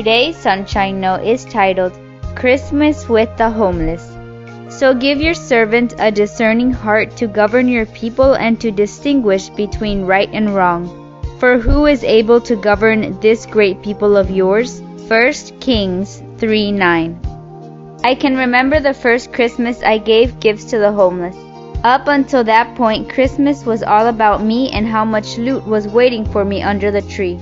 Today's Sunshine Note is titled, Christmas with the Homeless. So give your servant a discerning heart to govern your people and to distinguish between right and wrong. For who is able to govern this great people of yours? 1 Kings 3:9. I can remember the first Christmas I gave gifts to the homeless. Up until that point, Christmas was all about me and how much loot was waiting for me under the tree.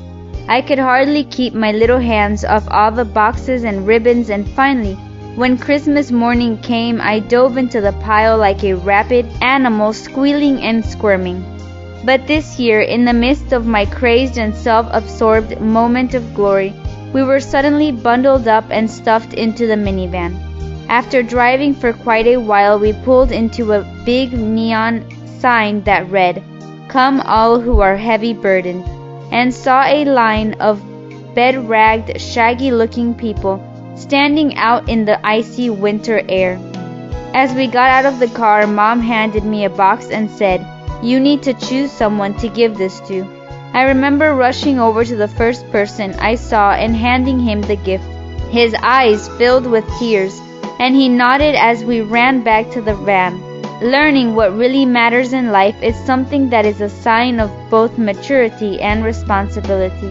I could hardly keep my little hands off all the boxes and ribbons, and finally, when Christmas morning came, I dove into the pile like a rabid animal, squealing and squirming. But this year, in the midst of my crazed and self-absorbed moment of glory, we were suddenly bundled up and stuffed into the minivan. After driving for quite a while, we pulled into a big neon sign that read, "Come all who are heavy burdened," and saw a line of bed-ragged, shaggy-looking people standing out in the icy winter air. As we got out of the car, Mom handed me a box and said, "You need to choose someone to give this to." I remember rushing over to the first person I saw and handing him the gift. His eyes filled with tears, and he nodded as we ran back to the van. Learning what really matters in life is something that is a sign of both maturity and responsibility.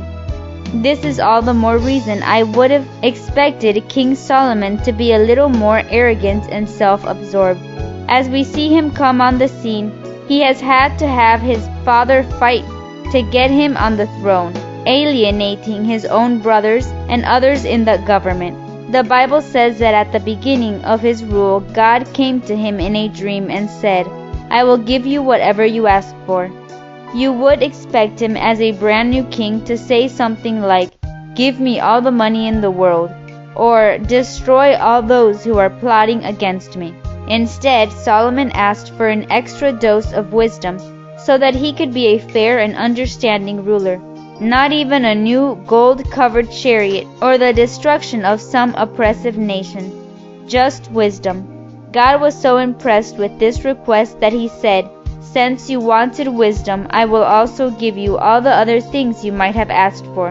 This is all the more reason I would have expected King Solomon to be a little more arrogant and self-absorbed. As we see him come on the scene, he has had to have his father fight to get him on the throne, alienating his own brothers and others in the government. The Bible says that at the beginning of his rule, God came to him in a dream and said, "I will give you whatever you ask for." You would expect him as a brand new king to say something like, "Give me all the money in the world," or "Destroy all those who are plotting against me." Instead, Solomon asked for an extra dose of wisdom so that he could be a fair and understanding ruler. Not even a new gold-covered chariot or the destruction of some oppressive nation. Just wisdom. God was so impressed with this request that he said, "Since you wanted wisdom, I will also give you all the other things you might have asked for."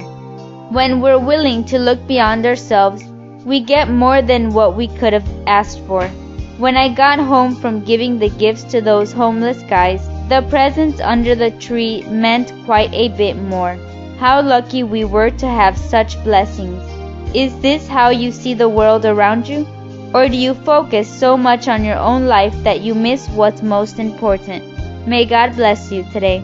When we're willing to look beyond ourselves, we get more than what we could have asked for. When I got home from giving the gifts to those homeless guys, the presents under the tree meant quite a bit more. How lucky we were to have such blessings. Is this how you see the world around you? Or do you focus so much on your own life that you miss what's most important? May God bless you today.